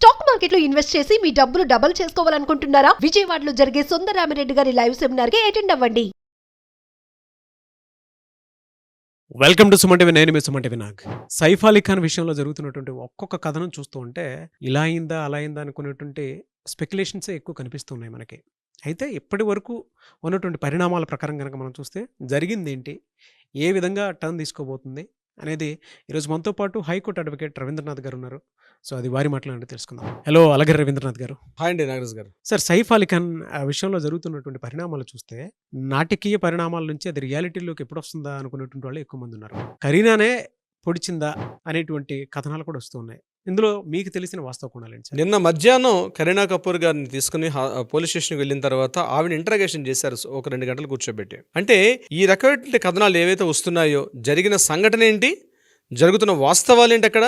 Stock మార్కెట్లో invest చేసి మీ డబ్బులు డబుల్ చేసుకోవాలనుకుంటున్నారా? విజయవాడలో జరిగే సుందరరామిరెడ్డి గారి లైవ్ సెమినార్ కి అటెండ్ అవ్వండి. Welcome to Suman TV. నేను మీ సుమన్ టీవీ నాగ్. సైఫ్ అలీ ఖాన్ విషయంలో జరుగుతున్నటువంటి ఒక్కొక్క కథనం చూస్తూ ఉంటే ఇలా అయిందా అలా అయిందా అనుకునేటువంటి స్పెక్యులేషన్సే ఎక్కువ కనిపిస్తున్నాయి మనకి. అయితే ఇప్పటి వరకు ఉన్నటువంటి పరిణామాల ప్రకారం కనుక మనం చూస్తే జరిగింది ఏంటి, ఏ విధంగా టర్న్ తీసుకోబోతుంది అనేది ఈరోజు మనతో పాటు హైకోర్టు అడ్వకేట్ రవీంద్రనాథ్ గారు ఉన్నారు. సో అది వారి మాట్లాడి తెలుసుకుందాం. హలో అలాగే రవీంద్రనాథ్ గారు. హాయ్ అండి నాగరాజ్ గారు. సార్, సైఫ్ అలీ ఖాన్ విషయంలో జరుగుతున్నటువంటి పరిణామాలు చూస్తే నాటకీయ పరిణామాల నుంచి అది రియాలిటీలోకి ఎప్పుడు వస్తుందా అనుకునేటువంటి వాళ్ళు ఎక్కువ మంది ఉన్నారు. కరీనానే పొడిచిందా అనేటువంటి కథనాలు కూడా వస్తూ ఉన్నాయి. ఇందులో మీకు తెలిసిన వాస్తవ కోణాలేంటి? నిన్న మధ్యాహ్నం కరీనా కపూర్ గారిని తీసుకుని పోలీస్ స్టేషన్కి వెళ్ళిన తర్వాత ఆవిడ ఇంటరాగేషన్ చేశారు ఒక 2 గంటలు కూర్చోబెట్టి. అంటే ఈ రకమైన కథనాలు ఏవైతే వస్తున్నాయో, జరిగిన సంఘటన ఏంటి, జరుగుతున్న వాస్తవాలు ఏంటి, అక్కడ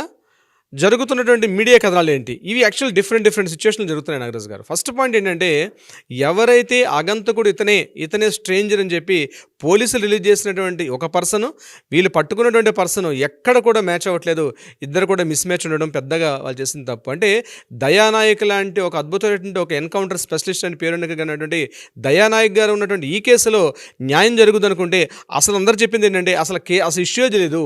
జరుగుతున్నటువంటి మీడియా కథనాలు ఏంటి, ఇవి యాక్చువల్ డిఫరెంట్ సిచ్యువేషన్లు జరుగుతున్నాయి నాగరాజ్ గారు. ఫస్ట్ పాయింట్ ఏంటంటే, ఎవరైతే ఆగంతకుడు ఇతనే స్ట్రేంజర్ అని చెప్పి పోలీసులు రిలీజ్ చేసినటువంటి ఒక పర్సన్, వీళ్ళు పట్టుకున్నటువంటి పర్సన్ ఎక్కడ కూడా మ్యాచ్ అవ్వట్లేదు. ఇద్దరు కూడా మిస్ మ్యాచ్ ఉండడం పెద్దగా వాళ్ళు చేసిన తప్పు. అంటే దయానాయక్ లాంటి ఒక అద్భుతమైనటువంటి ఒక ఎన్కౌంటర్ స్పెషలిస్ట్ అని పేరున్నటువంటి దయానాయక్ గారు ఉన్నటువంటి ఈ కేసులో న్యాయం జరుగుతుంది అనుకుంటే, అసలు అందరు చెప్పింది ఏంటంటే అసలు ఇష్యూ లేదు.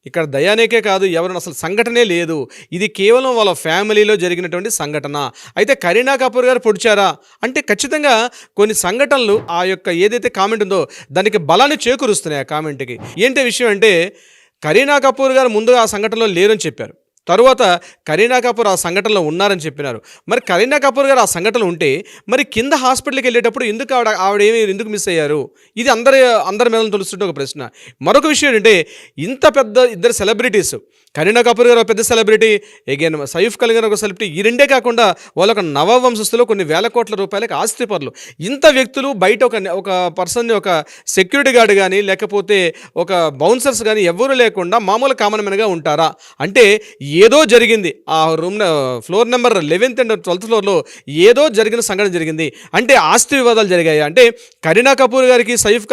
ఇక్కడ దయానేకే కాదు, ఎవరైనా అసలు సంఘటనే లేదు. ఇది కేవలం వాళ్ళ ఫ్యామిలీలో జరిగినటువంటి సంఘటన. అయితే కరీనా కపూర్ గారు పొడిచారా అంటే ఖచ్చితంగా కొన్ని సంఘటనలు ఆ యొక్క ఏదైతే కామెంట్ ఉందో దానికి బలాన్ని చేకూరుస్తున్నాయి. ఆ కామెంట్కి ఏంటి విషయం అంటే, కరీనా కపూర్ గారు ముందుగా ఆ సంఘటనలో లేరని చెప్పారు. తరువాత కరీనా కపూర్ ఆ సంఘటనలో ఉన్నారని చెప్పినారు. మరి కరీనా కపూర్ గారు ఆ సంఘటనలో ఉంటే మరి కింద హాస్పిటల్కి వెళ్ళేటప్పుడు ఆవిడ ఎందుకు మిస్ అయ్యారు? ఇది అందరి మీద తెలుస్తుంటే ఒక ప్రశ్న. మరొక విషయం ఏంటంటే, ఇంత పెద్ద ఇద్దరు సెలబ్రిటీస్, కరీనా కపూర్ గారు ఒక పెద్ద సెలబ్రిటీ, అగైన్ సైఫ్ అలీ ఖాన్ ఒక సెలబ్రిటీ, ఈ రెండే కాకుండా వాళ్ళొక నవవంశస్థులు, కొన్ని వేల కోట్ల రూపాయలకు ఆస్తిపరులు. ఇంత వ్యక్తులు బయట ఒక పర్సన్ని, ఒక సెక్యూరిటీ గార్డ్ కానీ లేకపోతే ఒక బౌన్సర్స్ కానీ ఎవరు లేకుండా మామూలు కామన్ మ్యాన్గా ఉంటారా? అంటే ఏదో జరిగింది. ఆ room floor number 11th and 12th ఫ్లోర్లో ఏదో జరిగిన సంఘటన జరిగింది. అంటే ఆస్తి వివాదాలు జరిగాయి. అంటే కరీనా కపూర్ గారికి సైఫ్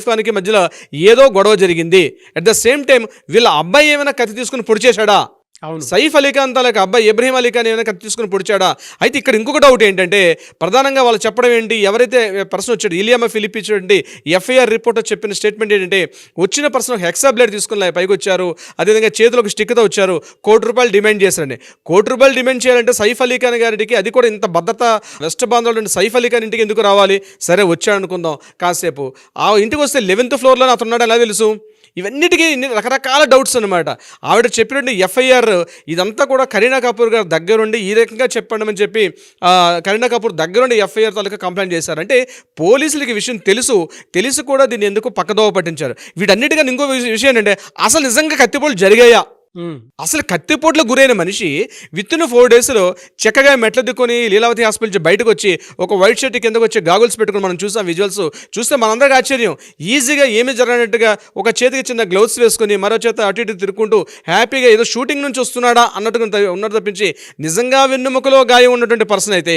ఖాన్కి మధ్యలో ఏదో గొడవ జరిగింది. అట్ ద సేమ్ టైం వీళ్ళ అబ్బాయి ఏమైనా కత్తి తీసుకుని పొడి చేశాడా? అవును, సైఫ్ అలీ ఖాన్ తాలూకా అబ్బాయి ఇబ్రహీం అలీ ఖాన్ ఏమైనా కత్తి తీసుకుని పొడిచాడా? అయితే ఇక్కడ ఇంకొక డౌట్ ఏంటంటే, ప్రధానంగా వాళ్ళు చెప్పడం ఏంటి, ఎవరైతే పర్సన్ వచ్చాడు ఇలియామా ఫిలిప్ ఇచ్చినటువంటి ఎఫ్ఐఆర్ రిపోర్టర్ చెప్పిన స్టేట్మెంట్ ఏంటంటే, వచ్చిన పర్సన్ హెక్సా బ్లేడ్ తీసుకుని పైకి వచ్చారు, అదేవిధంగా చేతిలో ఒక స్టిక్తో వచ్చారు, ₹1,00,00,000 డిమాండ్ చేశారని. ₹1,00,00,000 డిమాండ్ చేయాలంటే సైఫ్ అలీ ఖాన్ గారికి, అది కూడా ఇంత భద్రత వెస్ట్ బాంధవులు సైఫ్ అలీ ఖాన్ ఇంటికి ఎందుకు రావాలి? సరే వచ్చాడు అనుకుందాం కాసేపు. ఆ ఇంటికి వస్తే 11th ఫ్లోర్లో అతను ఉన్నాడు, ఎలా తెలుసు? ఇవన్నిటికీ రకరకాల డౌట్స్ అనమాట. ఆవిడ చెప్పినట్టు ఎఫ్ఐఆర్ ఇదంతా కూడా కరీనా కపూర్ గారు దగ్గరుండి ఈ రకంగా చెప్పండి చెప్పి కరీనా కపూర్ దగ్గరుండి ఎఫ్ఐఆర్ తాలూకా కంప్లైంట్ చేశారు. అంటే పోలీసులకి విషయం తెలుసు కూడా దీన్ని ఎందుకు పక్కదోవ పట్టించారు. వీటన్నిటికన్నా ఇంకో విషయం ఏంటంటే, అసలు నిజంగా కత్తిపోట్లు జరిగాయా? అసలు కత్తిపోట్ల గురైన మనిషి విత్ 4 daysలో చక్కగా మెట్ల దిక్కుని లీలావతి హాస్పిటల్ నుంచి బయటకు వచ్చి ఒక వైట్ షర్ట్ కిందకు వచ్చి గాగుల్స్ పెట్టుకుని మనం చూసాం. విజువల్స్ చూస్తే మనందరికీ ఆశ్చర్యం. ఈజీగా ఏమీ జరగనట్టుగా ఒక చేతికి చిన్న గ్లౌస్ వేసుకుని మరో చేత అటు ఇటు తిరుక్కుంటూ హ్యాపీగా ఏదో షూటింగ్ నుంచి వస్తున్నాడా అన్నట్టుగా ఉన్నట్టు తప్పించి, నిజంగా వెన్నుముకలో గాయం ఉన్నటువంటి పర్సన్ అయితే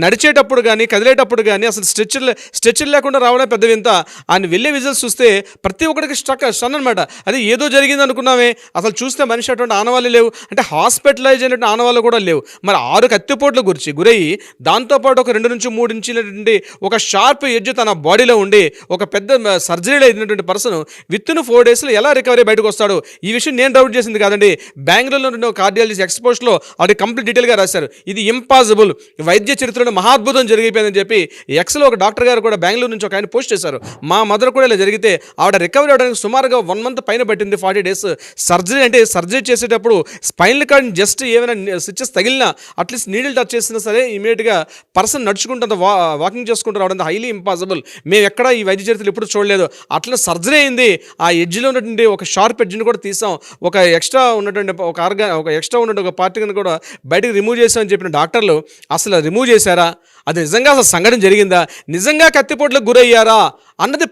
నడిచేటప్పుడు కానీ కదిలేటప్పుడు కానీ అసలు స్ట్రెచ్చర్ లేకుండా రావడం పెద్ద వింత. ఆయన వెళ్ళే విజువల్స్ చూస్తే ప్రతి ఒక్కరికి స్టన్ అనమాట. అది ఏదో జరిగింది అనుకున్నామే, అసలు చూస్తే మనిషి అటువంటి ఆనవాళ్ళు లేవు. అంటే హాస్పిటలైజ్ అయినటువంటి ఆనవాళ్ళు కూడా లేవు. మరి 6 కత్తిపోట్లు గురయ్యి దాంతోపాటు ఒక 2 నుంచి 3 ఇంచులటువంటి ఒక షార్ప్ ఎడ్జ్ తన బాడీలో ఉండి ఒక పెద్ద సర్జరీలో అయినటువంటి పర్సన్ విత్ 4 daysలో ఎలా రికవరీ బయటకు వస్తాడు? ఈ విషయం నేను డౌట్ చేసింది కాదండి. బెంగళూరులో ఉన్న కార్డియాలజీ ఎక్స్పోర్ట్స్లో అది కంప్లీట్ డీటెయిల్గా రాశారు. ఇది ఇంపాసిబుల్, వైద్య చరిత్రలో మహాద్భుతం జరిగిపోయిందని చెప్పి ఎక్స్లో ఒక డాక్టర్ గారు కూడా బెంగళూరు నుంచి ఒక ఆయన పోస్ట్ చేశారు. మా మదర్ కూడా ఇలా జరిగితే ఆవిడ రికవరీ అవడానికి సుమారుగా 1 month పైన పట్టింది. 40 days సర్జరీ. అంటే సర్జరీ చేసేటప్పుడు స్పైనల్ కార్డ్ జస్ట్ ఏమైనా స్విచెస్ తగిలినా, అట్లీస్ట్ నీడిల్ టచ్ చేసినా సరే ఇమీడియట్గా పర్సన్ నడుచుకుంటూ వాకింగ్ చేసుకుంటూ రావడం హైలీ ఇంపాసిబుల్. మేము ఎక్కడ ఈ వైద్య చరిత్రలు ఎప్పుడు చూడలేదు. అట్లా సర్జరీ అయింది. ఆ ఎడ్జ్లో ఉన్నటువంటి ఒక షార్ప్ ఎడ్జ్ని కూడా తీసాం, ఒక ఎక్స్ట్రా ఉన్నటువంటి ఒక పార్టీని కూడా బయటకు రిమూవ్ చేసామని చెప్పిన డాక్టర్లు అసలు రిమూవ్ చేశారా? అది నిజంగా అసలు సంఘటన జరిగిందా? నిజంగా కత్తిపోట్లకు గురయ్యారా అన్నది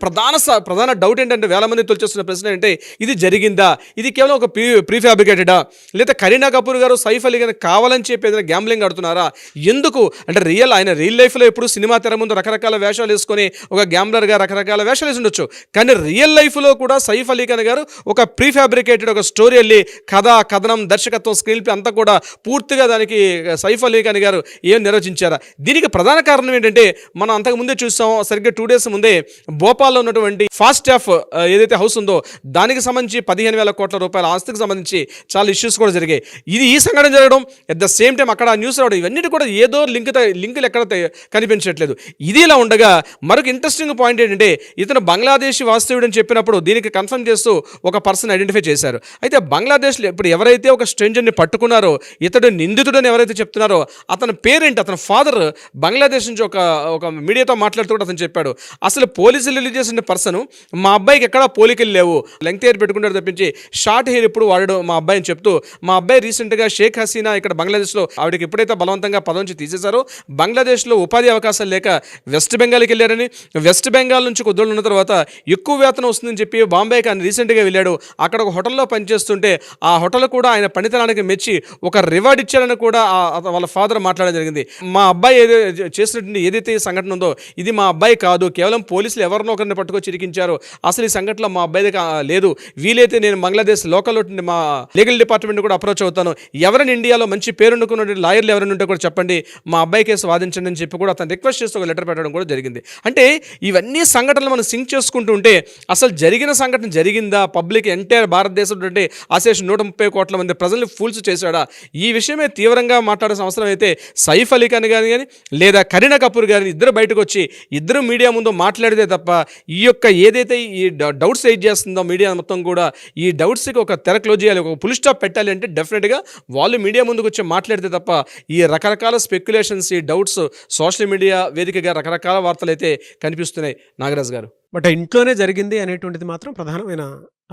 ప్రధాన డౌట్ ఏంటంటే వేల మంది తొలిచేస్తున్న ప్రశ్న అంటే ఇది జరిగిందా, ఇది కేవలం ఒక ప్రీఫాబ్రికేటెడా, లేదా కరీనా కపూర్ గారు సైఫ్ అలీ గారిని కావాలని చెప్పి ఏదైనా గ్యాంబ్లింగ్ ఆడుతున్నారా, ఎందుకు అంటే ఆయన రియల్ లైఫ్లో ఎప్పుడు సినిమా తెర ముందు రకరకాల వేషాలు వేసుకొని ఒక గ్యాంబ్లర్గా రకరకాల వేషాలు వేసి ఉండొచ్చు, కానీ రియల్ లైఫ్లో కూడా సైఫ్ అలీ ఖాన్ గారు ఒక ప్రీఫాబ్రికేటెడ్ ఒక స్టోరీ వెళ్ళి కథనం దర్శకత్వం స్క్రీన్ ప్లే అంతా కూడా పూర్తిగా దానికి సైఫ్ అలీ ఖాన్ గారు ఏం నిర్వచించారా. దీనికి ప్రధాన కారణం ఏంటంటే మనం అంతకుముందే చూసాం, సరిగ్గా 2 days ముందే భోపాల్లో ఉన్నటువంటి ఫాస్టాఫ్ ఏదైతే హౌస్ ఉందో దానికి సంబంధించి 15,000 కోట్ల రూపాయల ఆస్తికి సంబంధించి చాలా ఇష్యూస్ కూడా జరిగాయి. ఈ సంఘటన జరగడం అట్ ద సేమ్ టైం అక్కడ న్యూస్ రావడం ఇవన్నీ కూడా ఏదో లింకులు ఎక్కడ కనిపించట్లేదు. ఇది ఇలా ఉండగా మరొక ఇంట్రెస్టింగ్ పాయింట్ ఏంటంటే ఇతను బంగ్లాదేశీ వాస్తవ్యుడు అని చెప్పినప్పుడు దీనికి కన్ఫర్మ్ చేస్తూ ఒక పర్సన్ ఐడెంటిఫై చేశారు. అయితే బంగ్లాదేశ్లో ఇప్పుడు ఎవరైతే ఒక స్ట్రేంజర్ని పట్టుకున్నారో, ఇతడు నిందితుడని ఎవరైతే చెప్తున్నారో అతని పేరేంటి, అతని ఫాదర్ బంగ్లాదేశ్ నుంచి ఒక మీడియాతో మాట్లాడుతూ కూడా అతను చెప్పాడు, అసలు పోలీసులు రిలీజ్ చేసిన పర్సన్ మా అబ్బాయికి ఎక్కడా పోలికలు లేవు, లెంగ్త్ హెయిర్ పెట్టుకుంటాడు తప్పించి షార్ట్ హెయిర్ ఇప్పుడు వాడాడు మా అబ్బాయిని చెప్తూ, మా అబ్బాయి రీసెంట్గా షేక్ హసీనా ఇక్కడ బంగ్లాదేశ్లో ఆవిడకి ఎప్పుడైతే బలవంతంగా పదవి నుంచి తీసేశారో బంగ్లాదేశ్లో ఉపాధి అవకాశాలు లేక వెస్ట్ బెంగాల్కి వెళ్ళారని, వెస్ట్ బెంగాల్ నుంచి కొద్ది రోజులు ఉన్న తర్వాత ఎక్కువ వేతనం వస్తుందని చెప్పి బాంబేకి ఆయన రీసెంట్గా వెళ్ళాడు, అక్కడ ఒక హోటల్లో పనిచేస్తుంటే ఆ హోటల్ కూడా ఆయన పనితనానికి మెచ్చి ఒక రివార్డ్ ఇచ్చారని కూడా వాళ్ళ ఫాదర్ మాట్లాడడం జరిగింది. మా అబ్బాయి చేసినటువంటి ఏదైతే సంఘటన ఉందో ఇది మా అబ్బాయి కాదు, కేవలం పోలీసులు ఎవరినో ఒకరిని పట్టుకొచ్చి ఇరికించారు, అసలు ఈ సంఘటనలో మా అబ్బాయి లేదు, వీలైతే నేను బంగ్లాదేశ్ లోకల్లో మా లీగల్ డిపార్ట్మెంట్ కూడా అప్రోచ్ అవుతాను, ఎవరైనా ఇండియాలో మంచి పేరుండుకున్న లాయర్లు ఎవరైనా ఉంటే కూడా చెప్పండి, మా అబ్బాయి కేసు వాదించండి అని చెప్పి కూడా అతను రిక్వెస్ట్ చేస్తూ ఒక లెటర్ పెట్టడం కూడా జరిగింది. అంటే ఇవన్నీ సంఘటనలు మనం సింక్ చేసుకుంటూ ఉంటే అసలు జరిగిన సంఘటన జరిగిందా, పబ్లిక్ ఎంటైర్ భారతదేశంలో అంటే అశేష్ 130 కోట్ల మంది ప్రజల్ని ఫూల్స్ చేశాడా, ఈ విషయమే తీవ్రంగా మాట్లాడాల్సిన అవసరం అయితే సైఫ్ అలీ ఖాన్ గారిని కానీ లేదా కరీనా కపూర్ గారిని ఇద్దరు బయటకు వచ్చి ఇద్దరు మీడియా ముందు మాట్లాడితే తప్ప ఈ యొక్క ఏదైతే ఈ డౌట్స్ రైజ్ చేస్తుందో మీడియా మొత్తం కూడా ఈ డౌట్స్కి ఒక తెర క్లోజ్ చేయాలి, ఒక ఫుల్ స్టాప్ పెట్టాలి అంటే డెఫినెట్గా వాళ్ళు మీడియా ముందుకు వచ్చి మాట్లాడితే తప్ప ఈ రకరకాల స్పెక్యులేషన్స్, ఈ డౌట్స్ సోషల్ మీడియా వేదికగా రకరకాల వార్తలు అయితే కనిపిస్తున్నాయి. నాగరాజ్ గారు, బట్ ఇంట్లోనే జరిగింది అనేటువంటిది మాత్రం ప్రధానమైన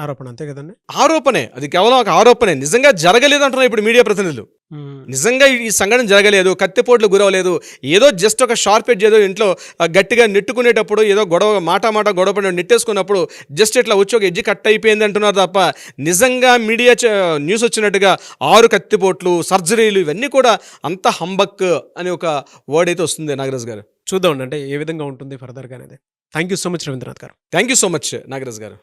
ఆరోపణ, అంతే కదండి? ఆరోపణే, అది కేవలం ఒక ఆరోపణే, నిజంగా జరగలేదు అంటున్నారు ఇప్పుడు మీడియా ప్రతినిధులు. నిజంగా ఈ సంఘటన జరగలేదు, కత్తిపోట్లు గురవలేదు, ఏదో జస్ట్ ఒక షార్ప్ ఎడ్జ్ ఏదో ఇంట్లో గట్టిగా నెట్టుకునేటప్పుడు ఏదో గొడవ పడి నెట్టేసుకున్నప్పుడు జస్ట్ ఇట్లా వచ్చి ఒక ఎడ్జ్ కట్ అయిపోయింది అంటున్నారు తప్ప నిజంగా మీడియా న్యూస్ వచ్చినట్టుగా 6 కత్తిపోట్లు, సర్జరీలు ఇవన్నీ కూడా అంత హంబక్ అని ఒక వర్డ్ అయితే వస్తుంది. నాగరాజ్ గారు, చూద్దాం అంటే ఏ విధంగా ఉంటుంది ఫర్దర్గా అనేది. Thank you so much Ravindranath garu. Thank you so much Nagaraj గారు.